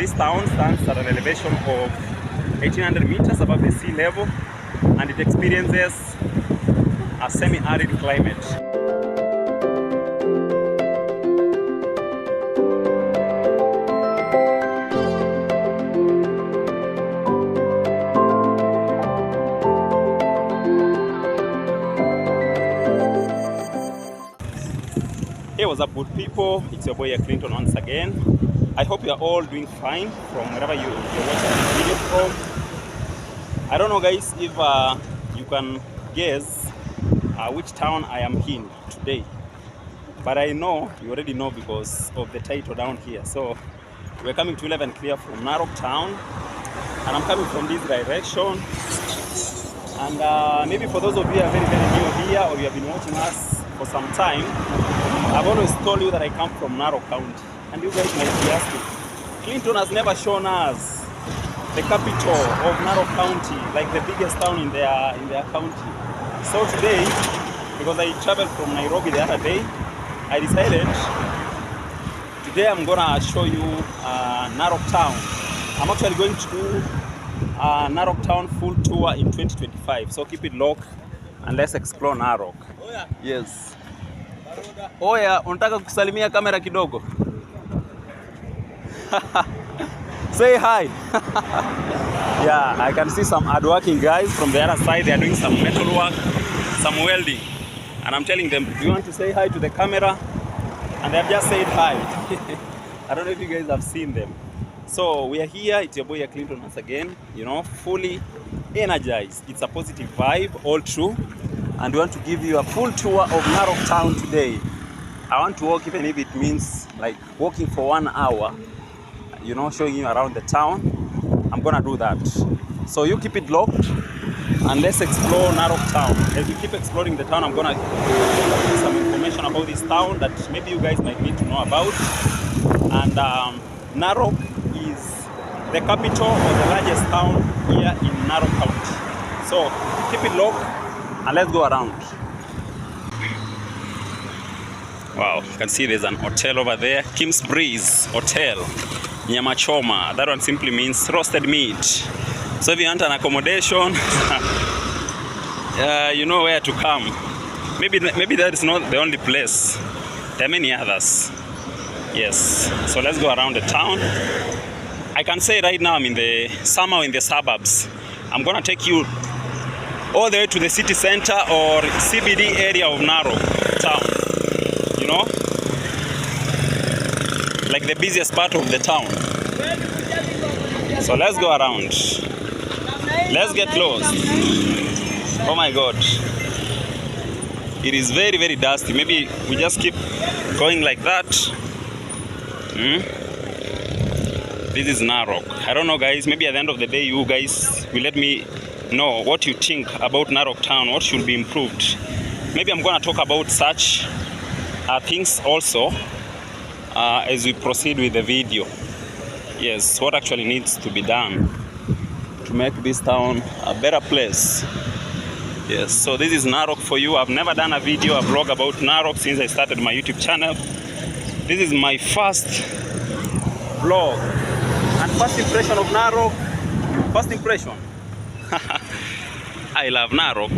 this town stands at an elevation of 1800 meters above the sea level, and it experiences a semi-arid climate. Hey, what's up, good people? It's your boy Clinton once again. I hope you are all doing fine from wherever you're watching this video from. I don't know, guys, if you can guess which town I am in today, but I know you already know because of the title down here. So we're coming to 11 clear from Narok Town, and I'm coming from this direction. And maybe for those of you who are very new here, or you have been watching us for some time, I've always told you that I come from Narok County, and you guys might be asking, Clinton has never shown us the capital of Narok County, like the biggest town in their county. So today, because I traveled from Nairobi the other day, I decided today I'm gonna show you Narok Town. I'm actually going to do Narok Town full tour in 2025. So keep it locked and let's explore Narok. Yes. Oya, unataka kusalimia kamera kidogo? Say hi. Yeah, I can see some hardworking guys from the other side. They are doing some metal work, some welding. And I'm telling them, do you want to say hi to the camera? And they have just said hi. I don't know if you guys have seen them. So we are here, it's your boy Clinton once again, you know, fully energized. It's a positive vibe, all true. And we want to give you a full tour of Narok Town today. I want to walk, even if it means like walking for 1 hour, you know, showing you around the town. I'm gonna do that. So you keep it locked and let's explore Narok Town. As we keep exploring the town, I'm gonna give you some information about this town that maybe you guys might need to know about. And Narok is the capital or the largest town here in Narok County. So keep it locked and let's go around. Wow, you can see there's an hotel over there, Kim's Breeze Hotel, Nyama Choma. That one simply means roasted meat. So if you want an accommodation, you know where to come. Maybe that is not the only place. There are many others. Yes, so let's go around the town. I can say right now I'm somehow in the suburbs. I'm gonna take you all the way to the city center or CBD area of Narok Town. You know, like the busiest part of the town. So let's go around. Let's get close. Oh my God. It is very, very dusty. Maybe we just keep going like that. This is Narok. I don't know, guys. Maybe at the end of the day, you guys will let me know what you think about Narok Town, what should be improved. Maybe I'm gonna talk about such things also as we proceed with the video. Yes, what actually needs to be done to make this town a better place. Yes, so this is Narok for you. I've never done a video, a vlog about Narok since I started my YouTube channel. This is my first vlog and first impression of Narok. First impression. I love Narok.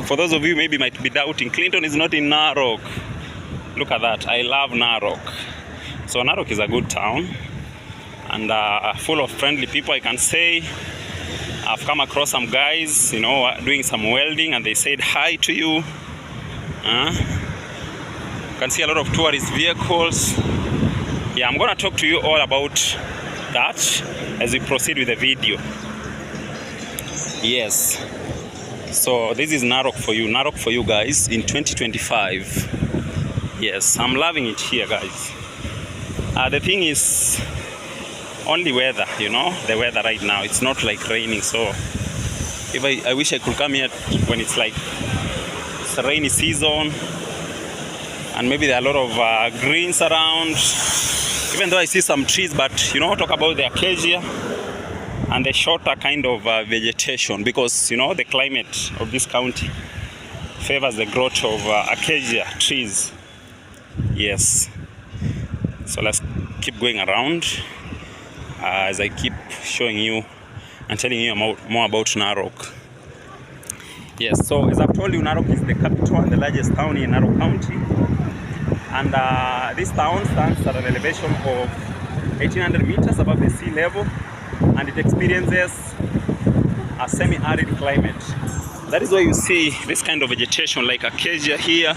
For those of you maybe might be doubting, Clinton is not in Narok. Look at that. I love Narok. So Narok is a good town and full of friendly people, I can say. I've come across some guys, you know, doing some welding, and they said hi to you. You can see a lot of tourist vehicles. Yeah, I'm gonna talk to you all about that as we proceed with the video. Yes. So this is Narok for you guys in 2025. Yes, I'm loving it here, guys. The thing is only weather, you know, the weather right now. It's not like raining, so if I wish I could come here when it's like it's a rainy season and maybe there are a lot of greens around, even though I see some trees, but you know, talk about the acacia and the shorter kind of vegetation, because you know the climate of this county favors the growth of acacia trees. Yes, so let's keep going around. as I keep showing you and telling you more about Narok. Yes, so as I've told you, Narok is the capital and the largest town in Narok County. And this town stands at an elevation of 1800 meters above the sea level, and it experiences a semi-arid climate. That is why you see this kind of vegetation like acacia here.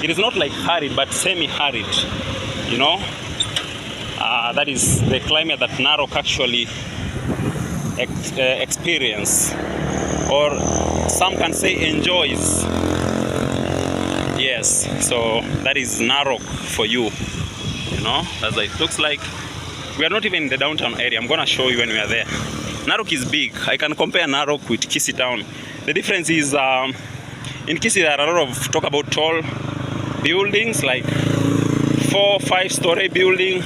It is not like arid, but semi-arid, you know. That is the climate that Narok actually experience, or some can say enjoys. Yes, so that is Narok for you, you know. That's what it looks like. We are not even in the downtown area. I'm gonna show you when we are there. Narok is big. I can compare Narok with Kisii town. The difference is in Kisii there are a lot of talk about tall buildings, like 4-5 story building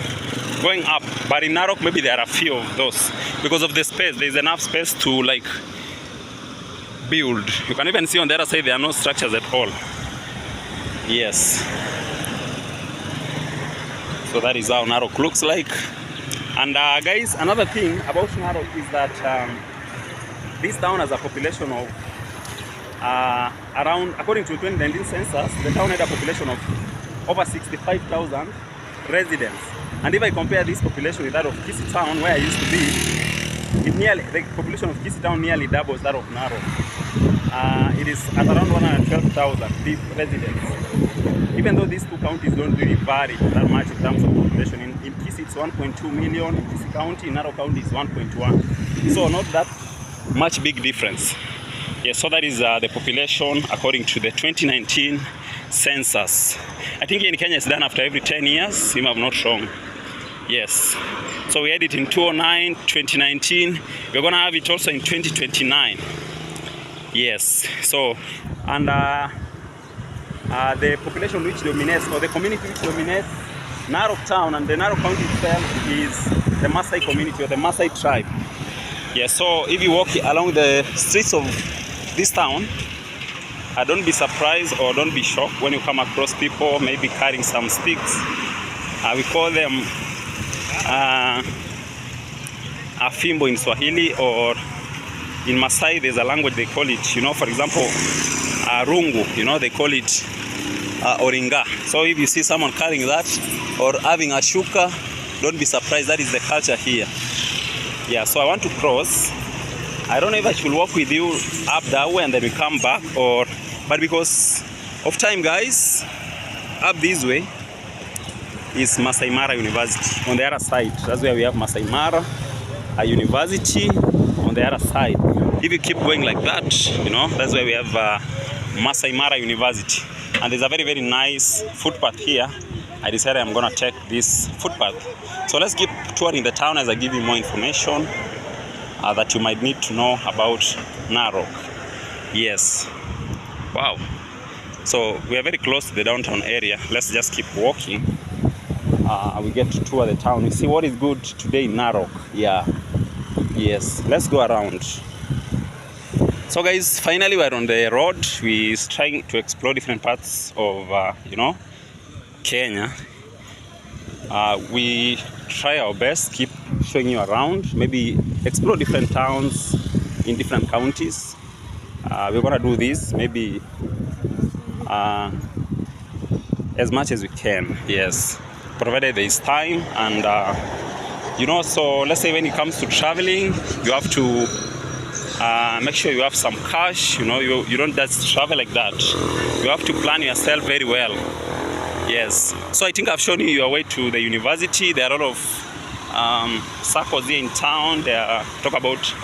going up, but in Narok maybe there are a few of those because of the space. There's enough space to like build. You can even see on the other side there are no structures at all. Yes, so that is how Narok looks like. And guys, another thing about Narok is that this town has a population of around, according to 2019 census, the town had a population of over 65,000 residents. And if I compare this population with that of Kisii town, where I used to be, the population of Kisii town nearly doubles that of Narok. It is at around 112,000 residents. Even though these two counties don't really vary that much in terms of population. In Kisii it's 1.2 million, in Kisii County, in Narok County is 1.1. So not that much big difference. Yes, so that is the population according to the 2019 census. I think in Kenya it's done after every 10 years, if I'm not wrong. Yes. So we had it in 2009, 2019. We're gonna have it also in 2029. Yes. So, and the population which dominates, or the community which dominates Narok Town and the Narok County itself is the Maasai community, or the Maasai tribe. Yes. So if you walk along the streets of this town, don't be surprised or don't be shocked when you come across people maybe carrying some sticks. We call them a fimbo in Swahili, or in Maasai there's a language they call it, you know, for example, rungu, you know, they call it oringa. So if you see someone carrying that or having a shuka, don't be surprised, that is the culture here. Yeah, so I want to cross. I don't know if I should walk with you up that way and then we come back, or, but because of time, guys, up this way is Maasai Mara University on the other side. That's where we have Maasai Mara, a university on the other side. If you keep going like that, you know, that's where we have Maasai Mara University. And there's a very, very nice footpath here. I decided I'm gonna take this footpath. So let's keep touring the town as I give you more information that you might need to know about Narok. Yes. Wow. So we are very close to the downtown area. Let's just keep walking. We get to tour the town. You see what is good today in Narok. Yeah. Yes. Let's go around. So guys, finally we're on the road. We're trying to explore different parts of, you know, Kenya. We try our best, keep showing you around, maybe explore different towns in different counties. We're gonna do this maybe as much as we can, yes, provided there is time. And you know, so let's say when it comes to traveling, you have to make sure you have some cash. You know, you don't just travel like that. You have to plan yourself very well. Yes. So I think I've shown you your way to the university. There are a lot of circles here in town. They talk about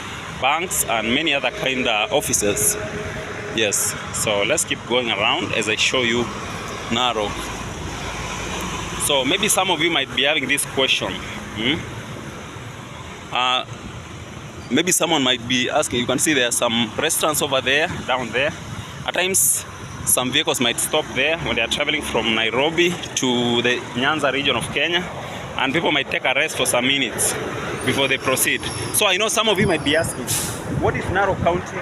banks and many other kind of offices. Yes. So let's keep going around as I show you Narok. So maybe some of you might be having this question. Maybe someone might be asking, you can see there are some restaurants over there, down there. At times, some vehicles might stop there when they are traveling from Nairobi to the Nyanza region of Kenya, and people might take a rest for some minutes before they proceed. So I know some of you might be asking, what is Narok County?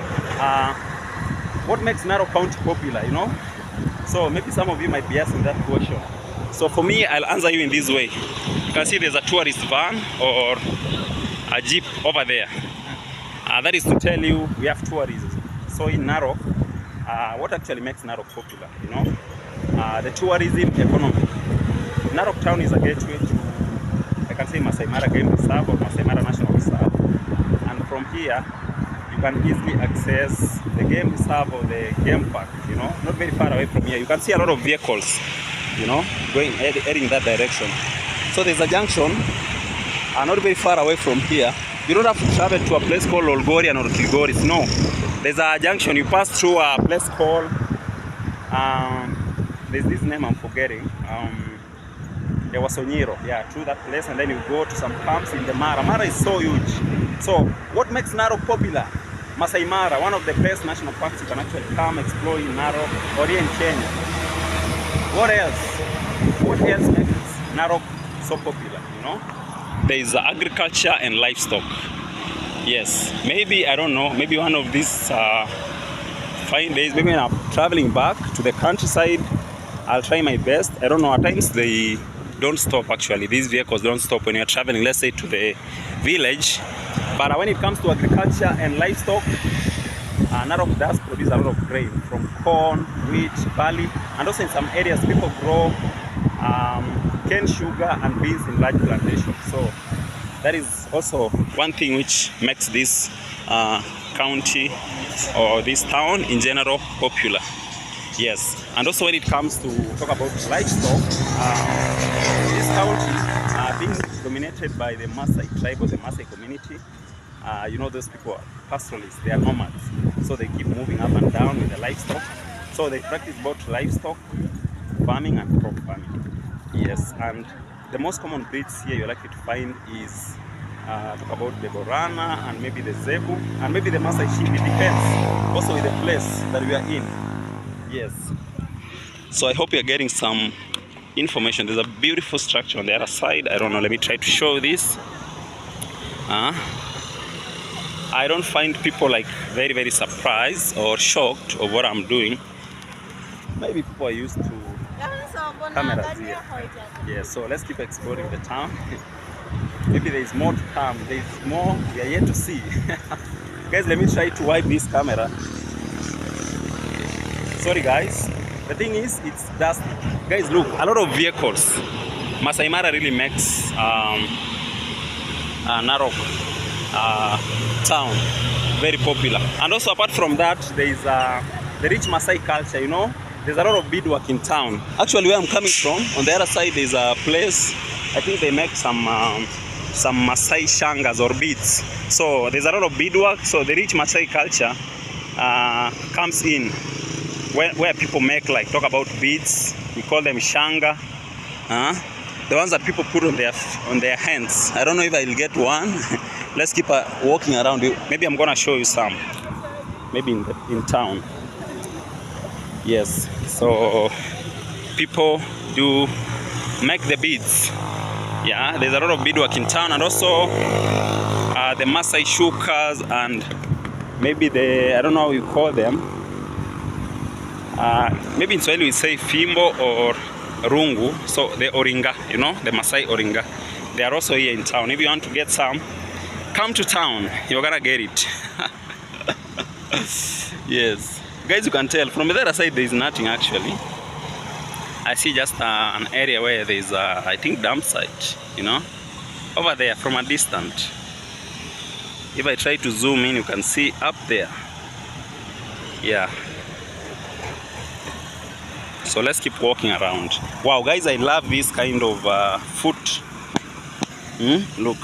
What makes Narok County popular, you know? So maybe some of you might be asking that question. So for me, I'll answer you in this way. You can see there's a tourist van, or a jeep over there. That is to tell you we have tourism. So in Narok, what actually makes Narok popular, you know, the tourism economy. Narok Town is a gateway to, I can say, Maasai Mara Game Reserve or Maasai Mara National Reserve. And from here, you can easily access the game reserve or the game park, you know, not very far away from here. You can see a lot of vehicles, you know, heading that direction. So there's a junction, not very far away from here. You don't have to travel to a place called Olgorian or Kilgoris, no. There's a junction, you pass through a place called, there's this name I'm forgetting, Wasonyiro, yeah, through that place, and then you go to some camps in the Mara. Mara is so huge. So what makes Narok popular? Maasai Mara, one of the best national parks you can actually come explore in Narok or in Kenya. What else? What else makes Narok so popular, you know? There is agriculture and livestock. Yes, maybe, I don't know, maybe one of these fine days, maybe when I'm traveling back to the countryside, I'll try my best. I don't know, at times they don't stop actually. These vehicles don't stop when you're traveling, let's say, to the village. But when it comes to agriculture and livestock, Narok does produce a lot of grain, from corn, wheat, barley, and also in some areas people grow cane sugar and beans in large plantations. So that is also one thing which makes this county or this town in general popular. Yes, and also when it comes to talk about livestock, this county being dominated by the Maasai tribe or the Maasai community. You know, those people are pastoralists, they are nomads, so they keep moving up and down with the livestock. So they practice both livestock farming and crop farming. Yes, and the most common breeds here you're likely to find is talk about the Borana and maybe the Zebu and maybe the Maasai sheep. It depends also with the place that we are in. Yes. So I hope you're getting some information. There's a beautiful structure on the other side. I don't know, let me try to show this. I don't find people like very surprised or shocked of what I'm doing. Maybe people are used to cameras here. Yeah, so let's keep exploring the town. Maybe there is more to come. There is more we are yet to see. Guys, let me try to wipe this camera. Sorry guys, the thing is, it's dusty. Guys, look, a lot of vehicles. Maasai Mara really makes Narok town very popular. And also apart from that, there is the rich Maasai culture, you know. There's a lot of beadwork in town. Actually, where I'm coming from, on the other side, there's a place, I think they make some Maasai shangas or beads. So there's a lot of beadwork, so the rich Maasai culture comes in. Where people make, like, talk about beads, we call them shanga, the ones that people put on their hands. I don't know if I'll get one. Let's keep walking around. Maybe I'm gonna show you some, maybe in town. Yes, so people do make the beads. Yeah, there's a lot of beadwork in town, and also the Maasai shukas, and maybe I don't know how you call them. Maybe in Swahili we say fimbo or rungu. So the oringa, you know, the Maasai oringa, they are also here in town. If you want to get some, come to town, you're gonna get it. Yes, guys, you can tell from the other side there is nothing actually. I see just an area where there is I think dump site, you know, over there from a distance. If I try to zoom in, you can see up there. Yeah. So let's keep walking around. Wow, guys, I love this kind of foot. Look,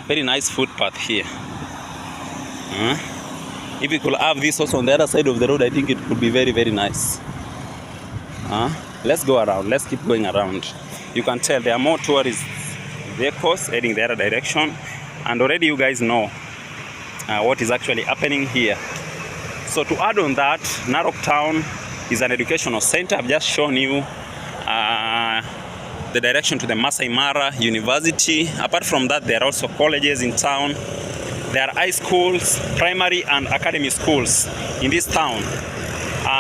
very nice footpath here. If we could have this also on the other side of the road, I think it could be very nice. Let's go around. Let's keep going around. You can tell there are more tourist vehicles heading the other direction, and already you guys know what is actually happening here. So to add on that, Narok Town is an educational center. I've just shown you the direction to the Maasai Mara University. Apart from that, there are also colleges in town. There are high schools, primary and academy schools in this town.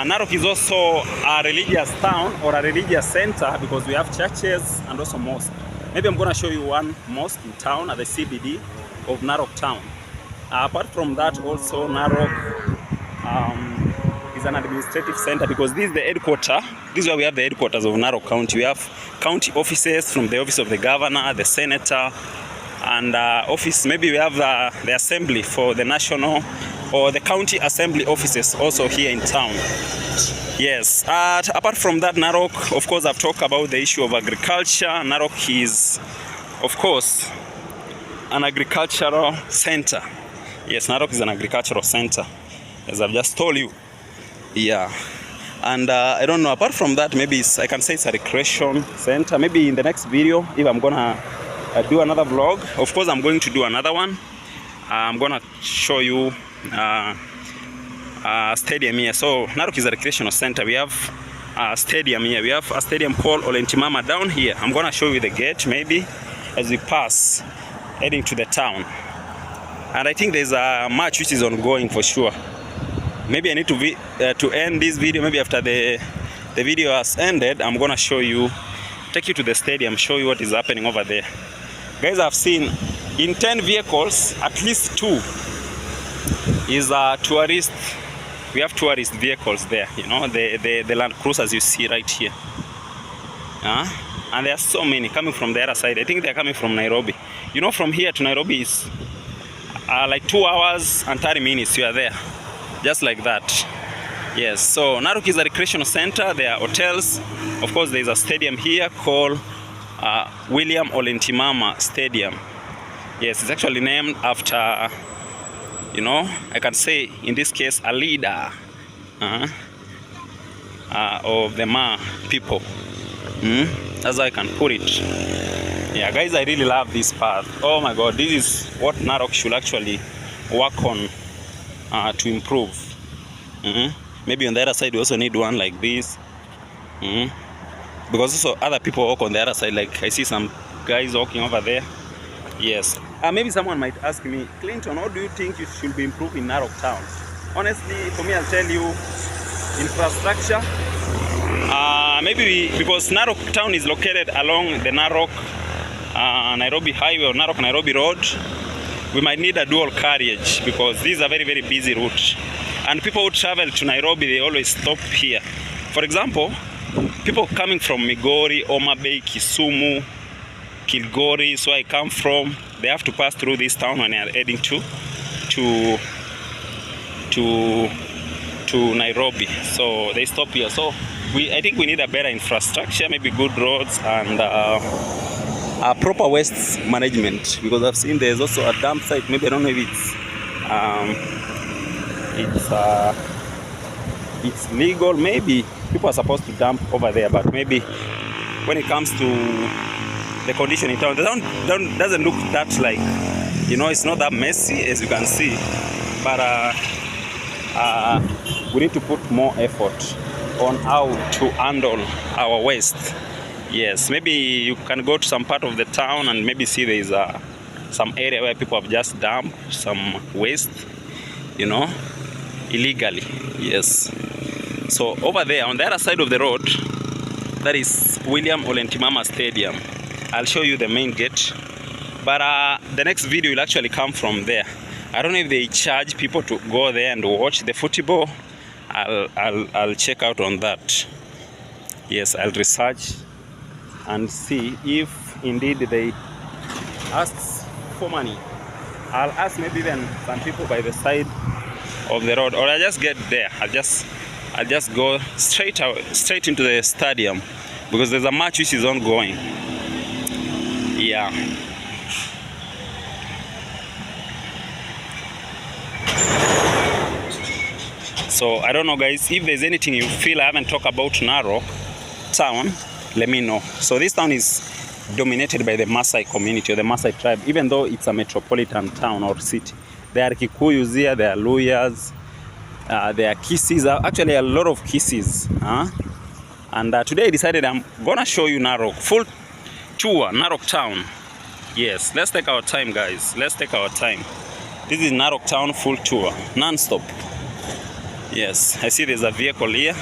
Narok is also a religious town or a religious center because we have churches and also mosques. Maybe I'm gonna show you one mosque in town at the CBD of Narok Town. Apart from that, also Narok is an administrative center, because this is the headquarters. This is where we have the headquarters of Narok County. We have county offices, from the office of the governor, the senator, and office. Maybe we have the assembly for the national or the county assembly offices also here in town. Yes. Apart from that, Narok, of course, I've talked about the issue of agriculture. Narok is, of course, an agricultural center. Yes, Narok is an agricultural center, as I've just told you. Yeah. And I don't know, apart from that, maybe I can say it's a recreation center. Maybe in the next video, if I'm gonna do another vlog, of course I'm going to do another one. I'm gonna show you stadium here. So Narok is a recreational center. We have a stadium here. We have a stadium called Olentimama down here. I'm gonna show you the gate maybe as we pass heading to the town. And I think there's a match which is ongoing for sure. Maybe I need to end this video. Maybe after the video has ended, I'm gonna show you, take you to the stadium, show you what is happening over there. Guys, I've seen in 10 vehicles, at least 2 is tourist. We have tourist vehicles there, you know, the Land Cruisers you see right here. And there are so many coming from the other side. I think they're coming from Nairobi. You know, from here to Nairobi is like 2 hours and 30 minutes. You are there, just like that. Yes, so Narok is a recreational center. There are hotels. Of course, there is a stadium here called William Olentimama Stadium. Yes, it's actually named after, you know, I can say in this case a leader of the Ma people. That's how I can put it. Yeah, guys, I really love this path. Oh my God, this is what Narok should actually work on to improve. Maybe on the other side we also need one like this. Because also other people walk on the other side. Like I see some guys walking over there. Yes. Maybe someone might ask me, Clinton, what do you think you should be improved in Narok Town? Honestly, for me, I'll tell you, infrastructure. Maybe because Narok Town is located along the Narok Nairobi highway or Narok Nairobi road, we might need a dual carriage, because this is a very, very busy route. And people who travel to Nairobi, they always stop here. For example, people coming from Migori, Homa Bay, Kisumu, Kilgore, so I come from, they have to pass through this town when they are heading to Nairobi. So they stop here. So I think we need a better infrastructure, maybe good roads and proper waste management, because I've seen there's also a dump site. Maybe I don't know if it's legal. Maybe people are supposed to dump over there, but maybe when it comes to the condition in town, doesn't look that, like, you know, it's not that messy as you can see. But we need to put more effort on how to handle our waste. Yes, maybe you can go to some part of the town and maybe see there is some area where people have just dumped some waste, you know, illegally. Yes. So over there on the other side of the road, that is William Olentimama Stadium. I'll show you the main gate, but the next video will actually come from there. I don't know if they charge people to go there and watch the football. I'll check out on that. Yes, I'll research and see if indeed they ask for money. I'll ask maybe even some people by the side of the road, or I just get there. I'll just go straight into the stadium, because there's a match which is ongoing. Yeah. So I don't know, guys, if there's anything you feel I haven't talked about Narok Town, let me know. So this town is dominated by the Maasai community or the Maasai tribe, even though it's a metropolitan town or city. There are Kikuyus here, there are Luyas, there are Kisses, actually a lot of Kisses. And today I decided I'm gonna show you Narok, full tour, Narok Town. Yes, let's take our time, guys. Let's take our time. This is Narok Town full tour, non-stop. Yes, I see there's a vehicle here,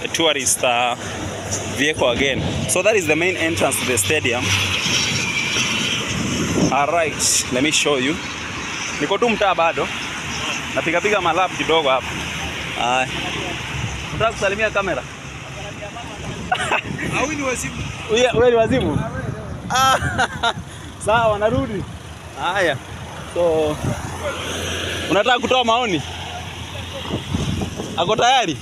a tourist vehicle again. So that is the main entrance to the stadium. Alright, let me show you. Niko tu mtaa bado. Napiga malap kidogo hapa. Unataka kusalimia kamera? Au ni wazimu? Wewe ni wazimu? Sawa, narudi. Haya. So unataka kutoa maoni? Ako tayari?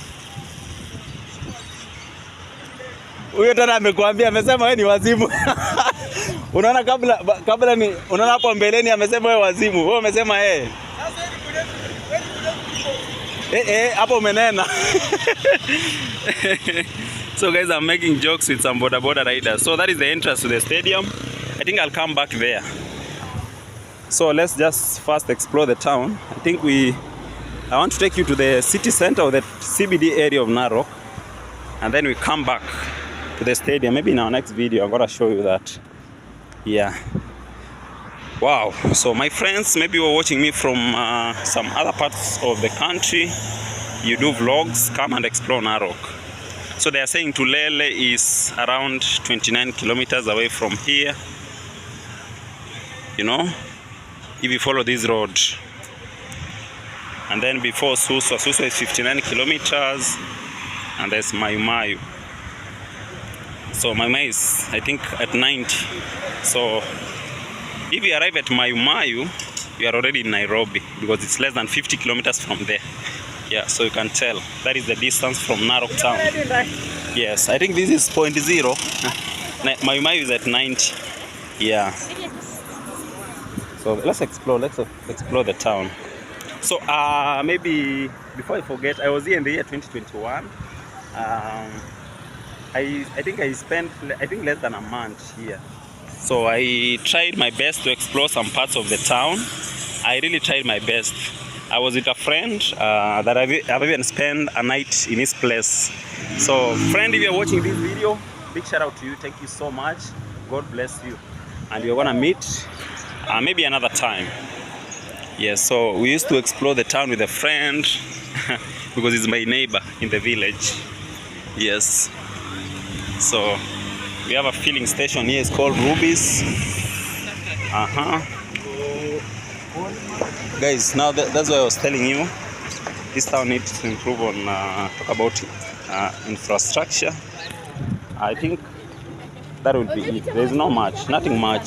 Huyo tena amekuambia, amesema wewe ni wazimu. Unaona kabla ni unaona hapo mbeleni amesema wewe wazimu. Wewe umesema hapo umenena. So guys, I'm making jokes with some boda riders. So that is the entrance to the stadium. I think I'll come back there. So let's just first explore the town. I want to take you to the city center of the CBD area of Narok, and then we come back to the stadium. Maybe in our next video I'm gonna show you that. Yeah. Wow. So my friends, maybe you're watching me from some other parts of the country. You do vlogs, come and explore Narok. So they are saying Tulele is around 29 kilometers away from here. You know, if you follow this road. And then before Suswa is 59 kilometers. And there's Mayu. So Mayu is, I think, at 90. So if you arrive at Mayu, you are already in Nairobi, because it's less than 50 kilometers from there. Yeah, so you can tell that is the distance from Narok Town. Yes, I think this is 0.0. Mayu is at 90. Yeah. So let's explore the town. So maybe before I forget, I was here in the year 2021. I think I spent less than a month here. So I tried my best to explore some parts of the town. I really tried my best. I was with a friend that I've even spent a night in his place. So friend, if you're watching this video, big shout out to you. Thank you so much. God bless you. And we're gonna meet maybe another time. Yes, so we used to explore the town with a friend because he's my neighbor in the village. Yes. So we have a filling station here. It's called Ruby's. Guys, now that's what I was telling you. This town needs to improve on talk about infrastructure. I think that would be it. There's nothing much.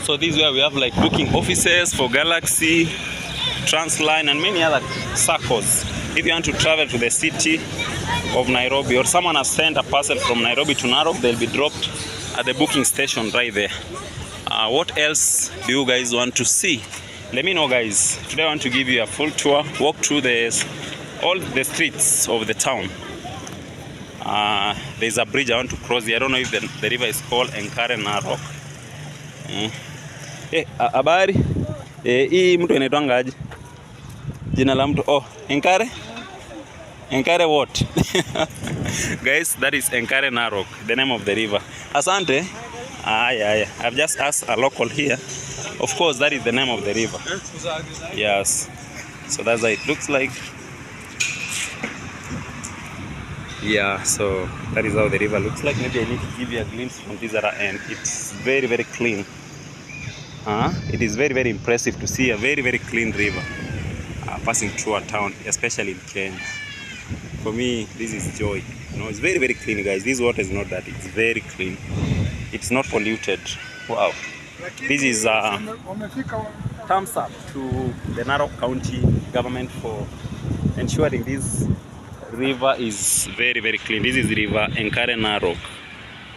So this is where we have like booking offices for Galaxy, Transline, and many other circles. If you want to travel to the city of Nairobi, or someone has sent a parcel from Nairobi to Narok, they'll be dropped at the booking station right there. What else do you guys want to see? Let me know, guys. Today I want to give you a full tour, walk through all the streets of the town. There's a bridge I want to cross here. I don't know if the river is called Narok. Habari. Hii mtu anaitwanga aje? Jina la mtu. Oh, Enkare what? Guys, that is Narok, the name of the river. Asante. Yeah. I've just asked a local here. Of course, that is the name of the river. Yes. So that's how it looks like. Yeah, so that is how the river looks like. Maybe I need to give you a glimpse from this other end. It's very, very clean. It is very, very impressive to see a very, very clean river passing through a town, especially in Kenya. For me, this is joy. You know, it's very, very clean, guys. This water is not dirty. It's very clean. It's not polluted. Wow. This is thumbs up to the Narok County government for ensuring this river is very, very clean. This is river Narok.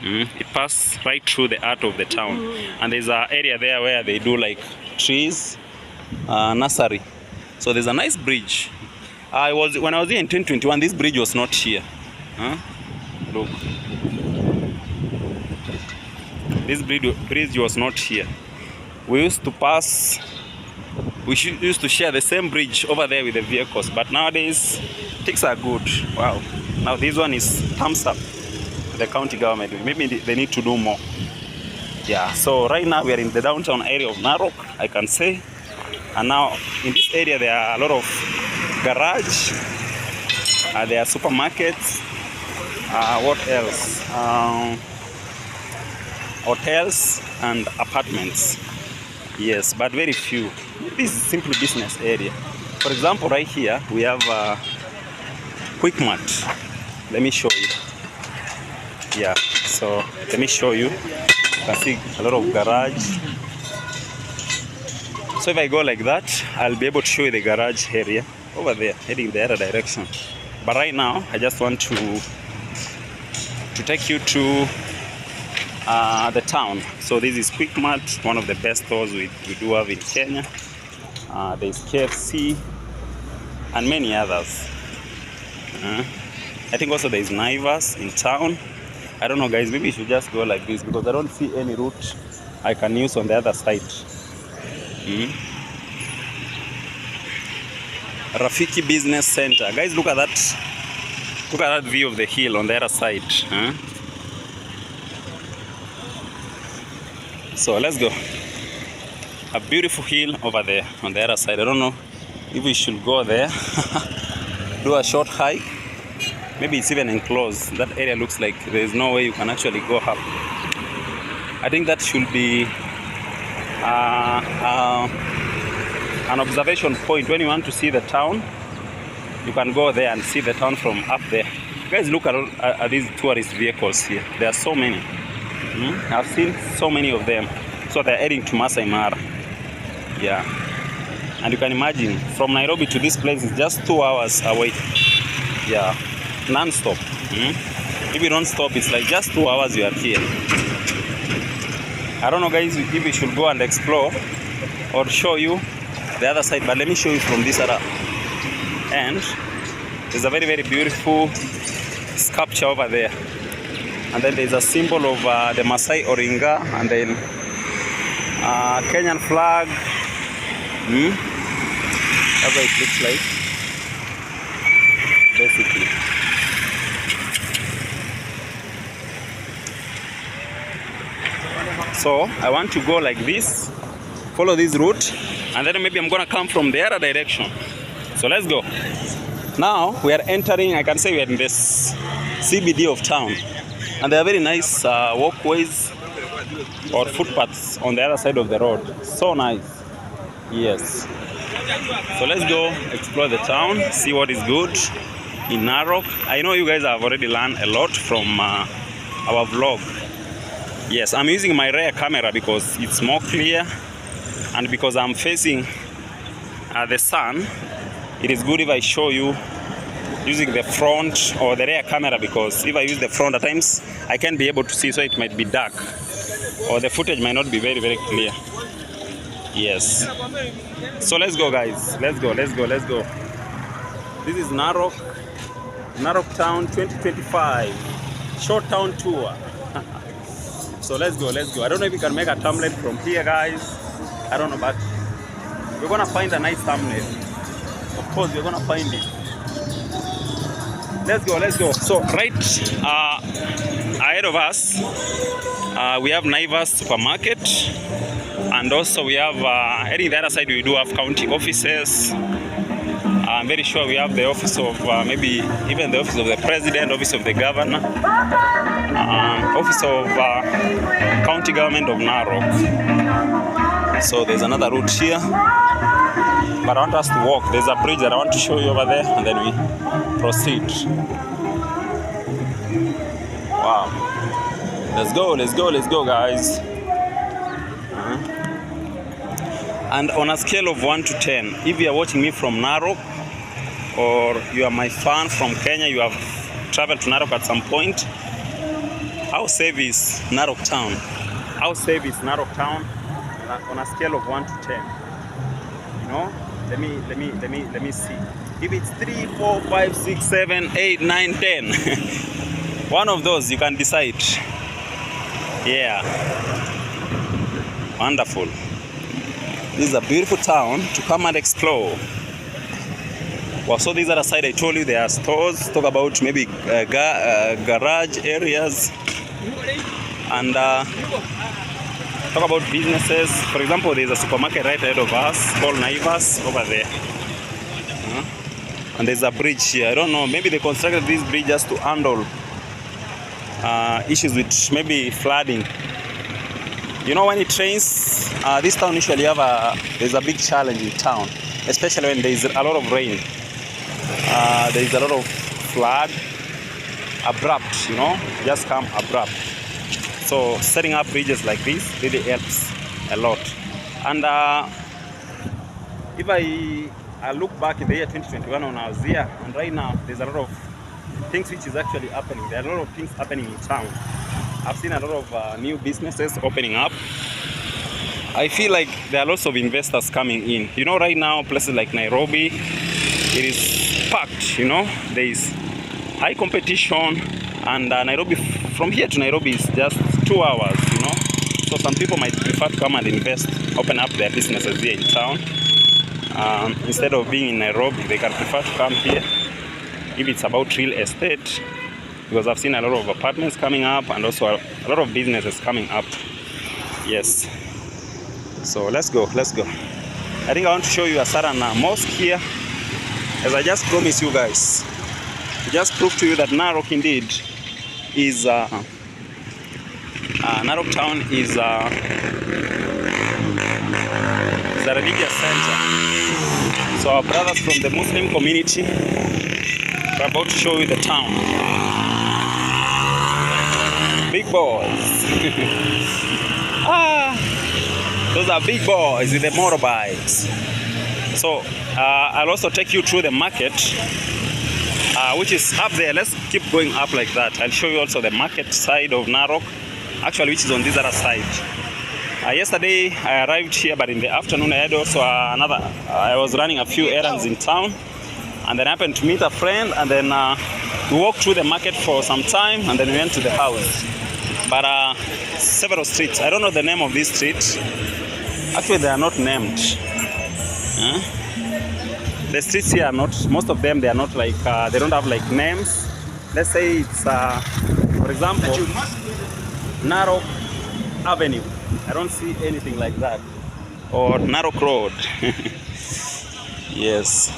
It passes right through the heart of the town, and there's an area there where they do like trees nursery. So there's a nice bridge. When I was here in 2021, this bridge was not here. Look, this bridge was not here. We used to share the same bridge over there with the vehicles, but nowadays things are good. Wow. Now this one is thumbs up to the county government. Maybe they need to do more. Yeah, so right now we are in the downtown area of Narok, I can say. And now in this area there are a lot of garage, there are supermarkets. What else? hotels and apartments. Yes, but very few. This is simply business area. For example, right here we have a quick mart. Let me show you. Yeah, so let me show you. You can see a lot of garage. So if I go like that, I'll be able to show you the garage area over there, heading the other direction. But right now, I just want to take you to the town. So this is Quick Mart, one of the best stores we do have in Kenya. There's KFC and many others. I think also there's Naivas in town. I don't know, guys, maybe you should just go like this because I don't see any route I can use on the other side. Rafiki Business Center. Guys, look at that. Look at that view of the hill on the other side. So let's go. A beautiful hill over there on the other side. I don't know if we should go there. Do a short hike. Maybe it's even enclosed. That area looks like there's no way you can actually go up. I think that should be an observation point. When you want to see the town, you can go there and see the town from up there. Guys, look at these tourist vehicles here. There are so many. I've seen so many of them. So they're heading to Maasai Mara. Yeah. And you can imagine, from Nairobi to this place is just 2 hours away. Yeah. Non-stop. If you don't stop, it's like just 2 hours you are here. I don't know, guys, if we should go and explore or show you the other side, but let me show you from this other end. There's a very, very beautiful sculpture over there. And then there's a symbol of the Maasai Oringa, and then Kenyan flag. That's what it looks like, basically. So I want to go like this, follow this route, and then maybe I'm gonna come from the other direction. So let's go. Now we are entering, I can say we are in this CBD of town, and there are very nice walkways or footpaths on the other side of the road. So nice. Yes. So let's go explore the town, see what is good in Narok. I know you guys have already learned a lot from our vlog. Yes, I'm using my rear camera because it's more clear, and because I'm facing the sun, it is good if I show you using the front or the rear camera, because if I use the front at times I can't be able to see, so it might be dark or the footage might not be very, very clear. Yes. So let's go, guys. Let's go. This is Narok Town 2025 short town tour. So let's go. I don't know if you can make a thumbnail from here, guys. I don't know, but we're gonna find a nice thumbnail. Of course, we're gonna find it. Let's go. So right ahead of us, we have Naivas supermarket, and also we have heading the other side we do have county offices. I'm very sure we have the office of maybe even the office of the president, office of the governor, office of county government of Narok. So there's another route here, but I want us to walk. There's a bridge that I want to show you over there, and then we proceed. Wow. Let's go, guys. And on a scale of 1 to 10, if you are watching me from Narok, or you are my fan from Kenya, you have traveled to Narok at some point, how safe is Narok Town? How safe is Narok Town on a scale of 1 to 10? You know, let me see. If it's 3, 4, 5, 6, 7, 8, 9, 10, one of those you can decide. Yeah, wonderful. This is a beautiful town to come and explore. Well, so this other side I told you there are stores. Talk about maybe garage areas, and talk about businesses. For example, there's a supermarket right ahead of us called Naivas over there. And there's a bridge here. I don't know, maybe they constructed this bridge just to handle issues with maybe flooding You know, when it rains, this town usually there's a big challenge in town, especially when there's a lot of rain. There's a lot of flood, abrupt, you know, just come abrupt. So setting up bridges like this really helps a lot. And if I look back in the year 2021 when I was here, and right now there's a lot of things which is actually happening. There are a lot of things happening in town. I've seen a lot of new businesses opening up. I feel like there are lots of investors coming in. You know, right now places like Nairobi, it is packed. You know, there is high competition, and Nairobi, from here to Nairobi is just 2 hours. You know, so some people might prefer to come and invest, open up their businesses here in town. Instead of being in Nairobi, they can prefer to come here if it's about real estate, because I've seen a lot of apartments coming up and also a lot of businesses coming up. Yes. So let's go. I think I want to show you a certain mosque here, as I just promised you guys. To just prove to you that Narok indeed is Narok Town is a religious center. So our brothers from the Muslim community are about to show you the town. Big boys. Those are big boys with the motorbikes. So I'll also take you through the market, which is up there. Let's keep going up like that. I'll show you also the market side of Narok, actually, which is on this other side. Yesterday I arrived here, but in the afternoon I had also I was running a few errands in town, and then I happened to meet a friend, and then we walked through the market for some time, and then we went to the house. But several streets, I don't know the name of these streets. Actually, they are not named. The streets here are not, most of them, they are not like, they don't have like names. Let's say it's, for example, Narok Avenue. I don't see anything like that. Or Narok Road. Yes.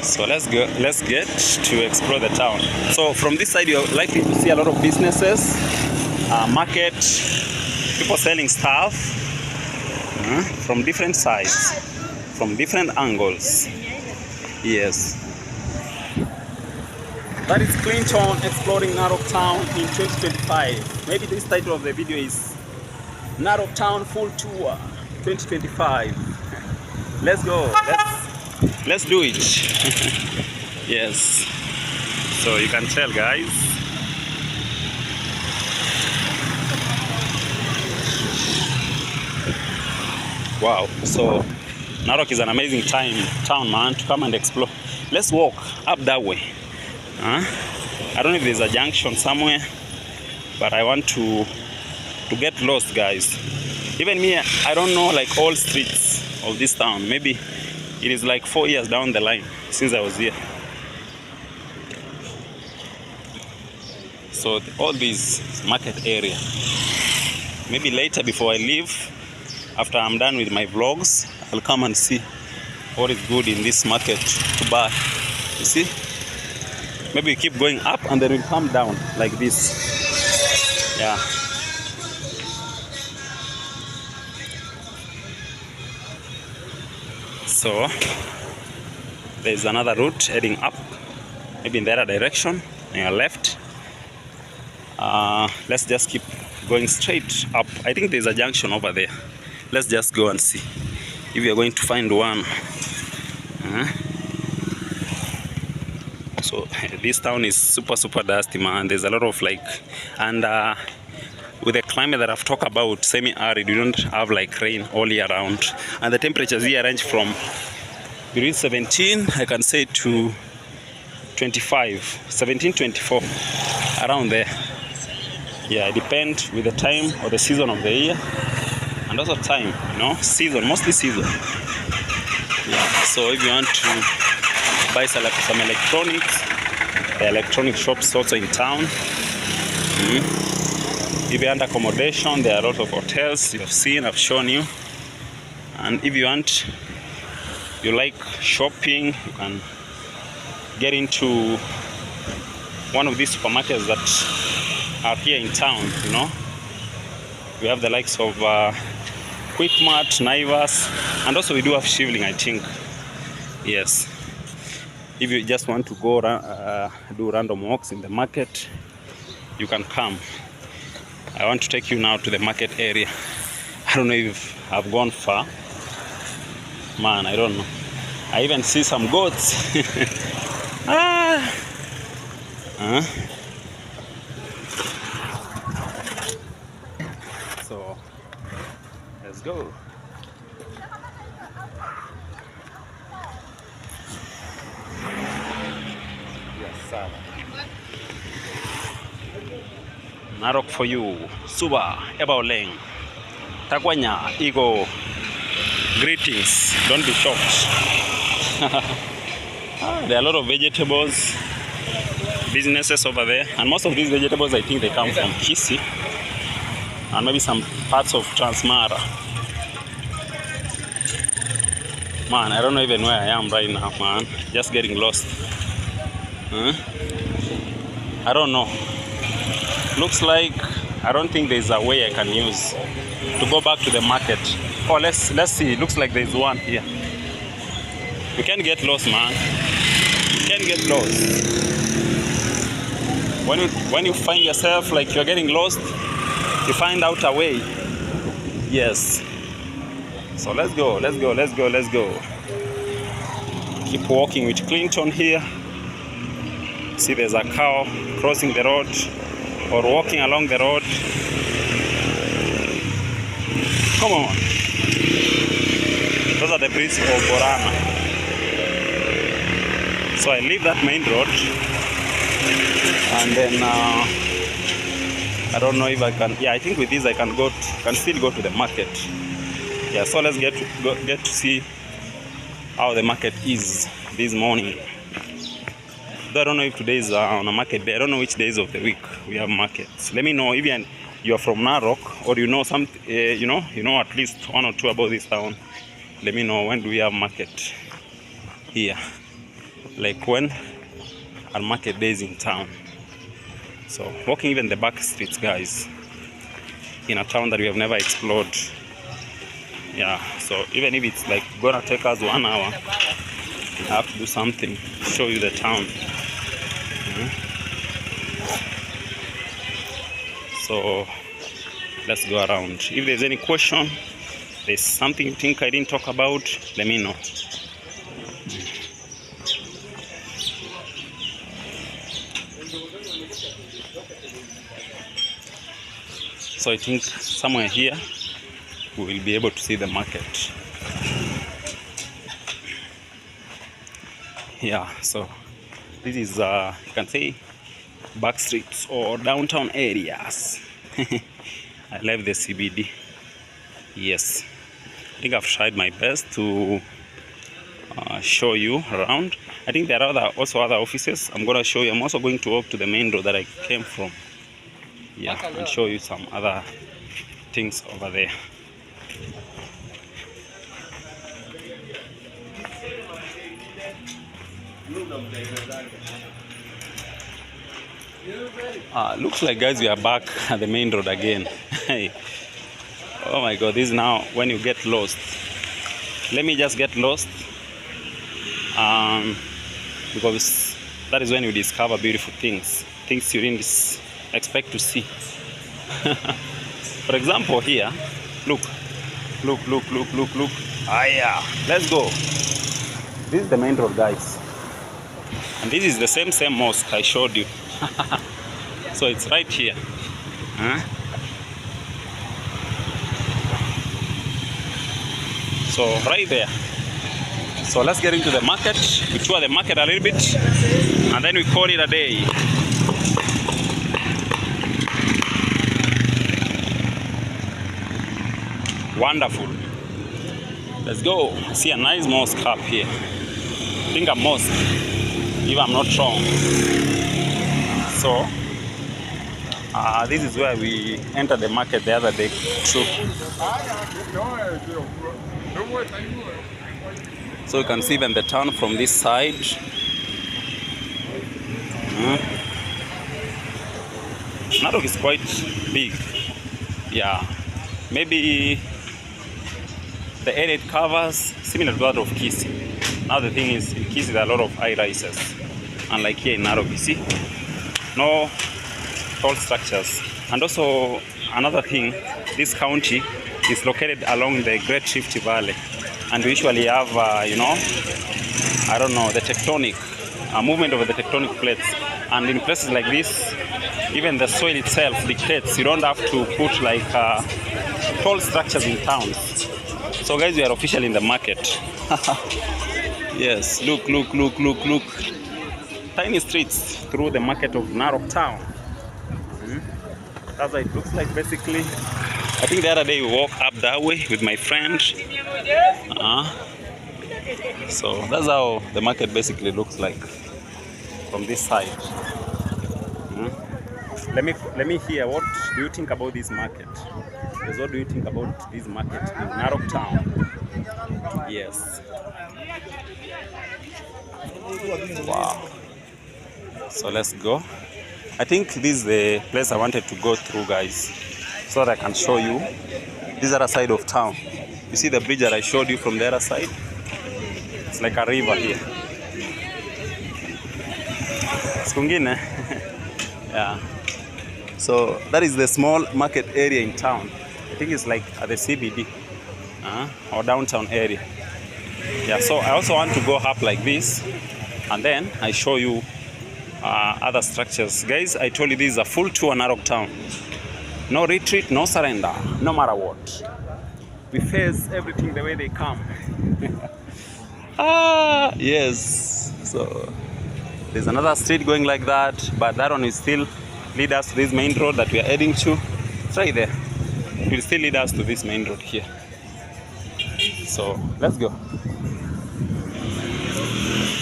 So let's get to explore the town. So from this side, you're likely to see a lot of businesses, market, people selling stuff from different sides, from different angles. Yes. That is Clinton exploring Narok Town in 2025. Maybe this title of the video is Narok Town Full Tour 2025. Let's go. Let's do it. Yes. So you can tell, guys. Wow. So Narok is an amazing town, man, to come and explore. Let's walk up that way. I don't know if there's a junction somewhere, but I want to get lost, guys. Even me, I don't know like all streets of this town. Maybe it is like 4 years down the line since I was here. So all this market area. Maybe later, before I leave, after I'm done with my vlogs, I'll come and see what is good in this market to buy. You see? Maybe we keep going up and then we'll come down like this. Yeah. So there's another route heading up, maybe in the other direction, on your left. Let's just keep going straight up. I think there's a junction over there. Let's just go and see if we are going to find one. So this town is super dusty, man. There's a lot of like, and with the climate that I've talked about, semi-arid, you don't have like rain all year round, and the temperatures here range from between 17, I can say, to 25, 17, 24, around there. Yeah, it depends with the time or the season of the year, and also time, you know, season, mostly season. Yeah. So if you want to buy some electronics, the electronic shops also in town. If you want accommodation, there are a lot of hotels you have seen, I've shown you. And if you like shopping, you can get into one of these supermarkets that are here in town, you know. We have the likes of Quickmart, Naivas, and also we do have Shivling, I think. Yes. If you just want to go do random walks in the market, you can come. I want to take you now to the market area. I don't know if I've gone far. Man, I don't know. I even see some goats. So, let's go. Yes, sir. Narok for you. Suba, Ebaoleng. Takwanya, Ego. Greetings. Don't be shocked. There are a lot of vegetables, businesses over there. And most of these vegetables, I think they come from Kisii. And maybe some parts of Transmara. Man, I don't know even where I am right now, man. Just getting lost. I don't know. Looks like I don't think there's a way I can use to go back to the market. Oh, let's see. Looks like there's one here. You can't get lost, man. You can't get lost. When you find yourself like you're getting lost, you find out a way. Yes. So let's go, let's go, let's go, let's go. Keep walking with Clinton here. See, there's a cow crossing the road or walking along the road. Come on. Those are the bridges of Borana. So I leave that main road and then I don't know if I can. Yeah, I think with this I can still go to the market. Yeah, so let's get to see how the market is this morning. Though I don't know if today is on a market day. I don't know which days of the week we have markets. Let me know if you are from Narok or you know some, you know at least one or two about this town. Let me know when do we have market here. Like when are market days in town. So walking even the back streets, guys, in a town that we have never explored. Yeah, so even if it's like gonna take us 1 hour, I have to do something to show you the town. So let's go around. If there's any question, there's something you think I didn't talk about, let me know. So I think somewhere here we will be able to see the market. Yeah, so this is you can say backstreets or downtown areas. I love the CBD. Yes, I think I've tried my best to show you around. I think there are also other offices. I'm gonna show you. I'm also going to walk to the main road that I came from. Yeah, and show you some other things over there. Looks like, guys, we are back at the main road again. Oh my god, this is now when you get lost. Let me just get lost, because that is when you discover beautiful things you didn't expect to see. For example, here, look. Ah, yeah, let's go. This is the main road, guys, and this is the same mosque I showed you. So it's right here. So right there. So let's get into the market. We tour the market a little bit and then we call it a day. Wonderful. Let's go. I see a nice mosque up here. I think a mosque, if I'm not wrong. So this is where we entered the market the other day. So you can see even the town from this side. Narok is quite big. Yeah, maybe the area it covers similar to that of Kisii. Now the thing is, in Kisii there are a lot of high rises, unlike here in Narok, you see, no tall structures. And also another thing, this county is located along the Great Rift Valley, and we usually have, you know, I don't know, the tectonic movement of the tectonic plates. And in places like this, even the soil itself dictates you don't have to put like tall structures in towns. So guys, we are officially in the market. Yes, look. Tiny streets through the market of Narok Town. That's what it looks like basically. I think the other day we walked up that way with my friend. So that's how the market basically looks like from this side. Let me hear, what do you think about this market? Yes, what do you think about this market in Narok Town? Yes. Wow. So let's go. I think this is the place I wanted to go through, guys, so that I can show you this other side of town. You see the bridge that I showed you from the other side? It's like a river here. Skungine. Yeah. So that is the small market area in town. I think it's like at the CBD or downtown area. Yeah, so I also want to go up like this, and then I show you other structures. Guys, I told you this is a full tour Narok Town. No retreat, no surrender, no matter what. We face everything the way they come. Yes. So there's another street going like that, but that one will still lead us to this main road that we are heading to. It's right there. It will still lead us to this main road here. So let's go.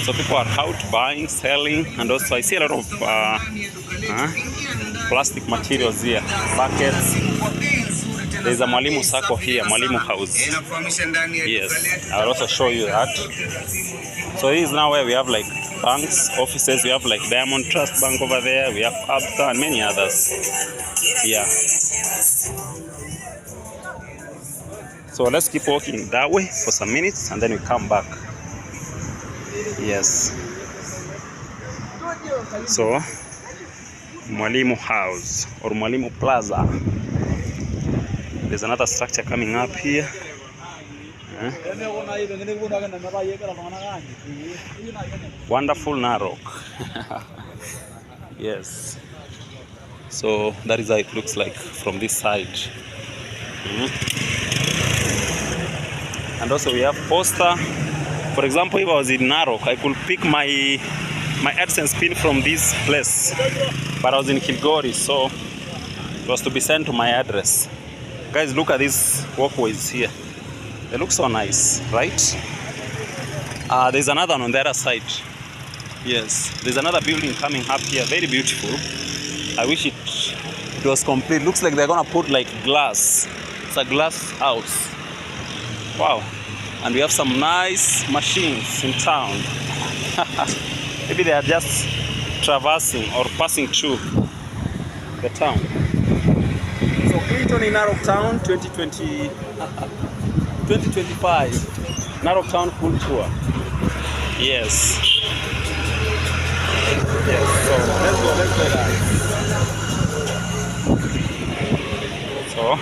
So people are out buying, selling, and also I see a lot of plastic materials here, buckets. There's a Mwalimu Sacco here, Mwalimu House. Yes, I'll also show you that. So this is now where we have like banks, offices. We have like Diamond Trust Bank over there. We have Absa and many others. Yeah. So let's keep walking that way for some minutes and then we come back. Yes. So Mwalimu House or Mwalimu Plaza. There's another structure coming up here. Wonderful Narok. Yes. So that is how it looks like from this side. And also we have poster. For example, if I was in Narok, I could pick my AdSense pin from this place. But I was in Kilgore, so it was to be sent to my address. Guys, look at these walkways here. They look so nice, right? There's another one on the other side. Yes, there's another building coming up here, very beautiful. I wish it was complete. Looks like they're gonna put like glass. It's a glass house. Wow. And we have some nice machines in town. Maybe they are just traversing or passing through the town. So Clinton in Narok Town 2020, 2025. Narok Town full tour. Yes. Yes. So let's go guys. So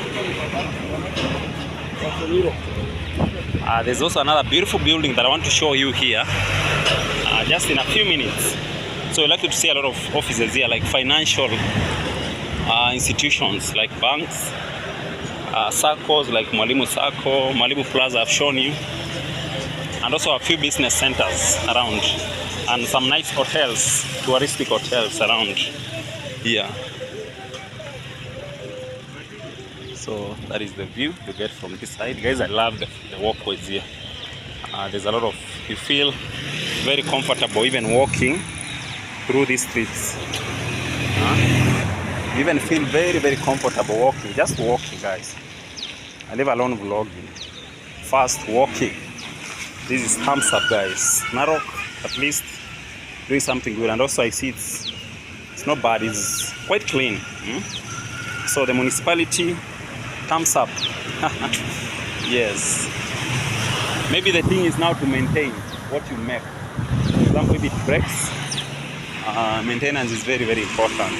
there's also another beautiful building that I want to show you here just in a few minutes. So I'd like you to see a lot of offices here, like financial institutions, like banks, circles like Mwalimu Sacco, Mwalimu Plaza I've shown you, and also a few business centers around, and some nice hotels, touristic hotels around here. So that is the view you get from this side. Guys, I love the walkways here. There's a lot of, you feel very comfortable even walking through these streets. You even feel very, very comfortable walking, just walking, guys. I leave alone vlogging. Fast walking. This is thumbs up, guys. Narok, at least doing something good. And also I see it's not bad. It's quite clean. So the municipality, thumbs up. Yes. Maybe the thing is now to maintain what you make. For example, if it breaks, maintenance is very, very important.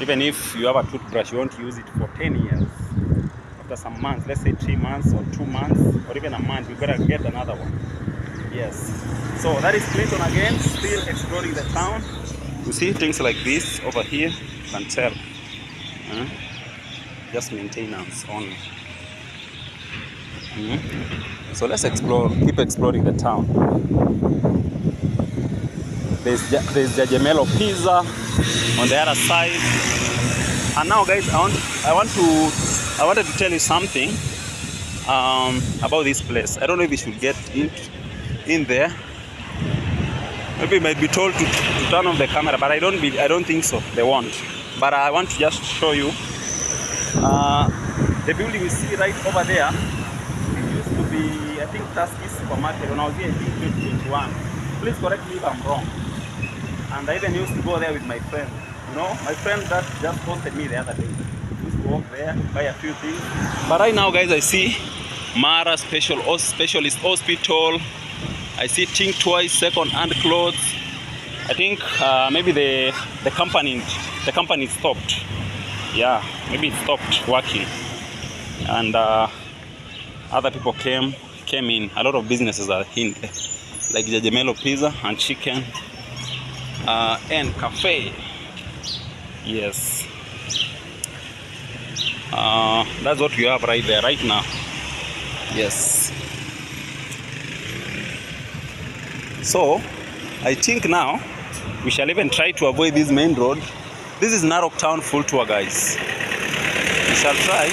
Even if you have a toothbrush, you want to use it for 10 years. After some months, let's say 3 months or 2 months, or even a month, you gotta get another one. Yes. So that is Clinton again, still exploring the town. You see things like this over here, you can tell. Just maintenance only. So let's explore, keep exploring the town. There's Jajamelo Pizza on the other side. And now guys, I wanted to tell you something about this place. I don't know if we should get in there. Maybe you might be told to turn off the camera, but I don't think so. They won't. But I want to just show you the building you see right over there. It used to be, I think, Tusky Supermarket when I was here in 2021. Please correct me if I'm wrong. And I even used to go there with my friend. You know, my friend that just posted me the other day. We used to walk there, buy a few things. But right now, guys, I see Mara Specialist Hospital. I see Think Twice second-hand clothes. I think maybe the company stopped. Yeah, maybe it stopped working, and other people came in. A lot of businesses are in there, like Jajamelo Pizza and Chicken and Cafe. Yes, that's what we have right there right now. Yes. So I think now we shall even try to avoid this main road. This is Narok Town full tour, guys. We shall try.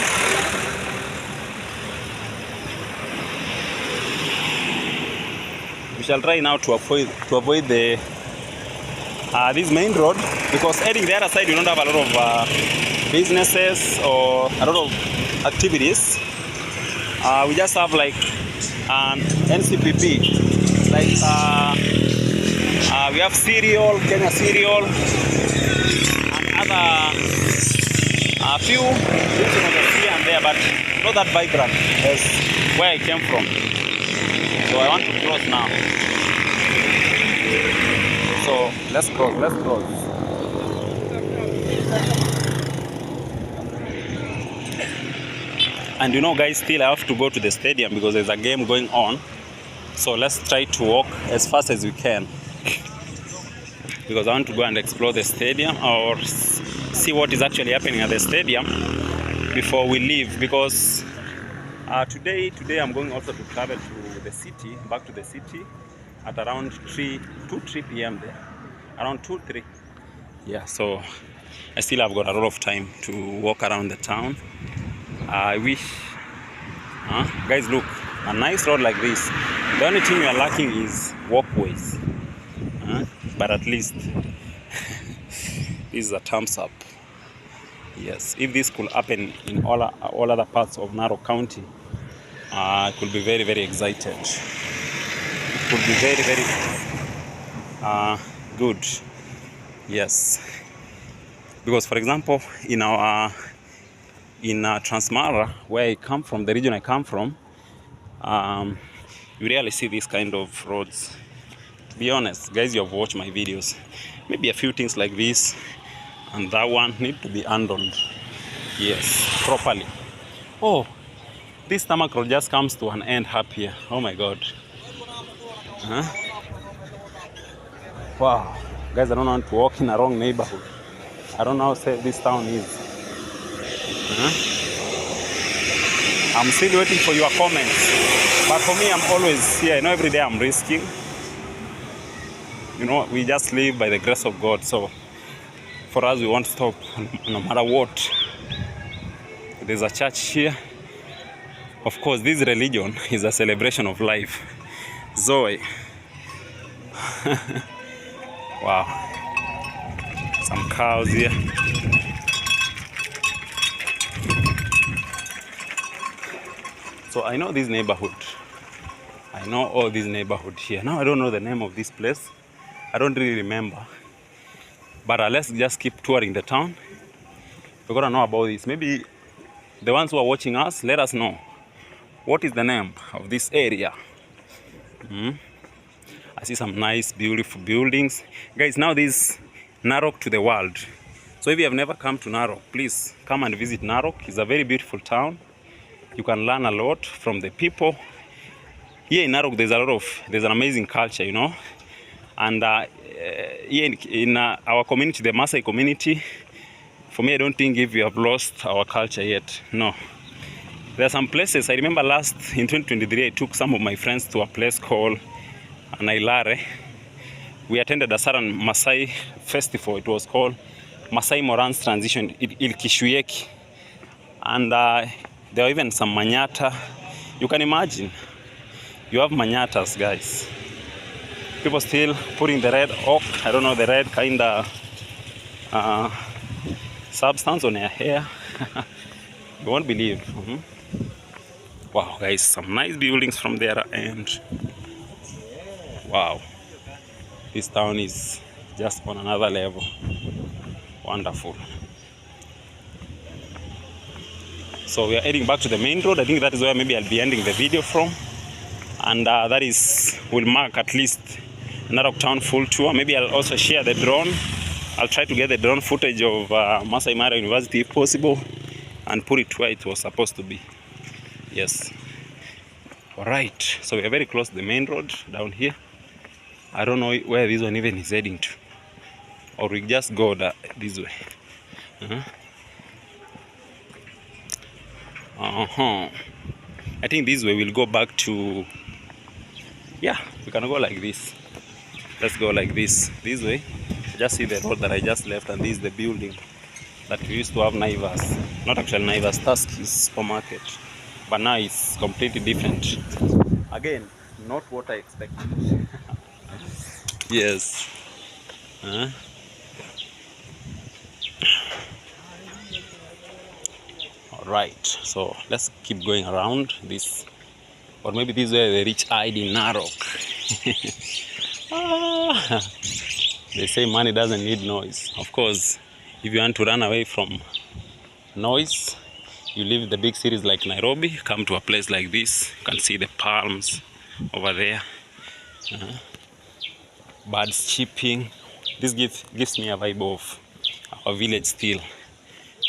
We shall try now to avoid the this main road, because heading the other side we don't have a lot of businesses or a lot of activities. We just have like an NCPP. Like we have cereal, Kenya cereal, and other a few things you can see and there, but not that vibrant as where I came from. So I want to cross now. So let's cross. And you know, guys, still I have to go to the stadium because there's a game going on. So let's try to walk as fast as we can, because I want to go and explore the stadium or see what is actually happening at the stadium before we leave. Because today I'm going also to travel to the city, back to the city at around 3 p.m. there, around 2-3. Yeah, so I still have got a lot of time to walk around the town. I wish, guys, look, a nice road like this. The only thing we are lacking is walkways, but at least this is a thumbs up. Yes, if this could happen in all other parts of Narok County, I could be very, very excited. It could be very, very good. Yes, because for example, in Transmara, where I come from, the region I come from, you rarely see this kind of roads. To be honest, guys, you have watched my videos. Maybe a few things like this and that one need to be handled. Yes, properly. Oh, this tarmac road just comes to an end up here. Oh my God. Wow, guys, I don't want to walk in a wrong neighborhood. I don't know how safe this town is. I'm still waiting for your comments. But for me, I'm always here. You know, every day I'm risking. You know, we just live by the grace of God. So for us, we won't stop no matter what. There's a church here. Of course, this religion is a celebration of life. Zoe. Wow. Some cows here. So I know this neighborhood. I know all this neighborhood here. Now I don't know the name of this place. I don't really remember. But let's just keep touring the town. We're gonna know about this. Maybe the ones who are watching us, let us know what is the name of this area. I see some nice, beautiful buildings. Guys, now this Narok to the world. So if you have never come to Narok, please come and visit Narok. It's a very beautiful town. You can learn a lot from the people. Here in Narok, there's an amazing culture, you know. And here in our community, the Maasai community, for me, I don't think if we have lost our culture yet. No. There are some places. I remember in 2023, I took some of my friends to a place called Nailare. We attended a certain Maasai festival. It was called Maasai Mara's Transition Ilkishuyeki. And there were even some manyata. You can imagine. You have manyatas, guys. People still putting the red oak. I don't know, the red kind of substance on your hair. You won't believe. Wow, guys, some nice buildings from there. And wow, this town is just on another level. Wonderful. So we are heading back to the main road. I think that is where maybe I'll be ending the video from. And that will mark at least Narok Town full tour. Maybe I'll also share the drone. I'll try to get the drone footage of Maasai Mara University if possible and put it where it was supposed to be. Yes. Alright, so we are very close to the main road down here. I don't know where this one even is heading to. Or we just go this way. I think this way we'll go back to... Yeah, we can go like this. Let's go like this way. Just see the road that I just left, and this is the building that we used to have Naivas. Not actually Naivas, Tuskys supermarket. But now it's completely different. Again, not what I expected. Yes. Alright, so let's keep going around this. Or maybe this is where the rich hide in Narok. They say money doesn't need noise. Of course, if you want to run away from noise, you leave the big cities like Nairobi, come to a place like this. You can see the palms over there. Birds chirping. This gives me a vibe of our village still.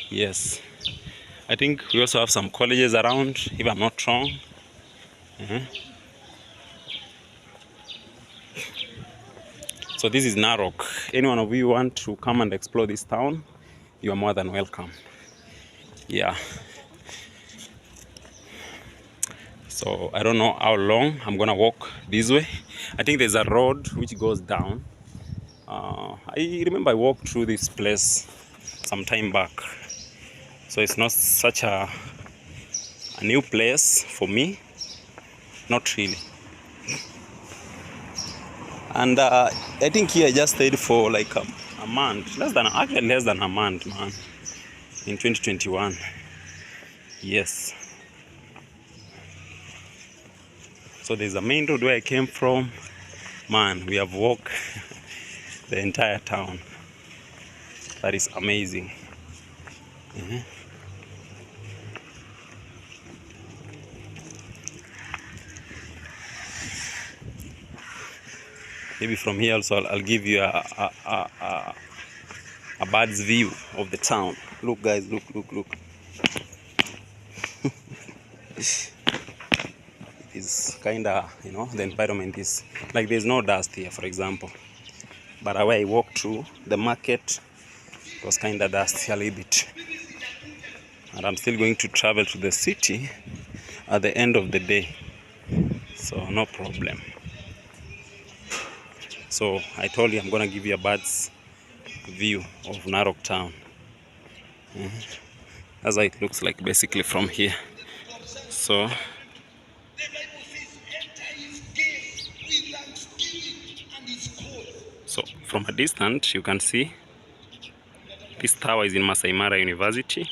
Yes. I think we also have some colleges around, if I'm not wrong. So this is Narok. Anyone of you want to come and explore this town, you are more than welcome. Yeah. So I don't know how long I'm gonna walk this way. I think there's a road which goes down. I remember I walked through this place some time back. So it's not such a new place for me. Not really. And I think here I just stayed for like a month. Less than a month, man. In 2021. Yes. So there's a main road where I came from. Man, we have walked the entire town. That is amazing. Maybe from here also I'll give you a bird's view of the town. Look, guys, look. It's kind of, you know, the environment is like there's no dust here, for example. But where I walked through the market, it was kind of dusty a little bit. And I'm still going to travel to the city at the end of the day. So no problem. So I told you I'm going to give you a bird's view of Narok Town. That's how it looks like basically from here. So from a distance you can see this tower is in Maasai Mara University,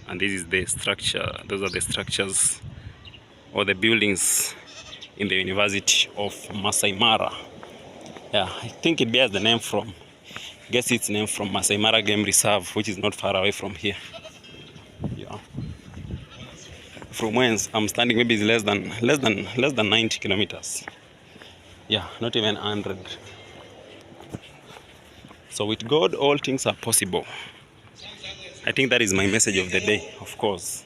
and this is the structure. Those are the structures or the buildings in the University of Maasai Mara. Yeah, I think it bears the name from gets its name from Maasai Mara Game Reserve, which is not far away from here. Yeah. From whence I'm standing, maybe it's less than 90 kilometers. Yeah, not even 100. So with God, all things are possible. I think that is my message of the day, of course.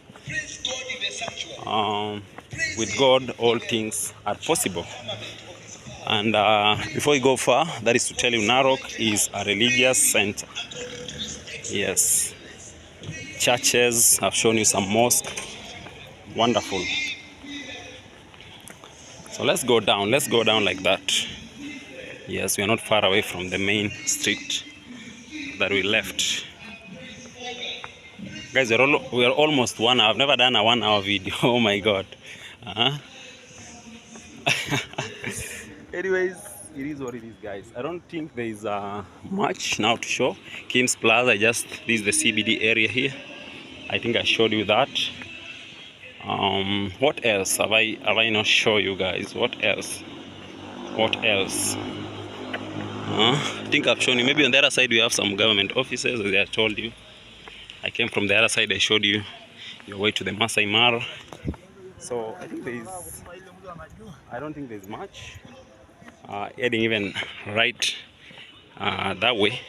With God, all things are possible. And before we go far, that is to tell you Narok is a religious center. Yes. Churches, I've shown you some mosques. Wonderful. So let's go down like that. Yes, we are not far away from the main street that we left. Guys, we are almost 1 hour. I've never done a 1 hour video. Oh my god. Anyways, it is what it is, guys. I don't think there is much now to show. Kim's Plaza, this is the CBD area here. I think I showed you that. What else have I not show you guys? What else? I think I've shown you. Maybe on the other side we have some government offices, as I told you. I came from the other side. I showed you your way to the Maasai Mara. So I don't think there's much. Heading even right that way.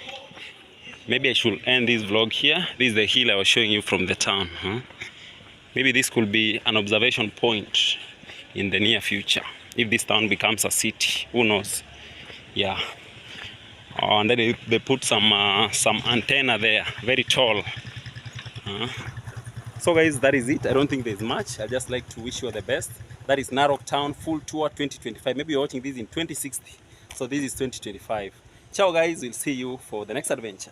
Maybe I should end this vlog here. This is the hill I was showing you from the town. Maybe this could be an observation point in the near future. If this town becomes a city, who knows? Yeah. And then they put some antenna there, very tall. So guys, that is it. I don't think there's much. I just like to wish you all the best. That is Narok Town full tour 2025. Maybe you're watching this in 2060. So this is 2025. Ciao guys, we'll see you for the next adventure.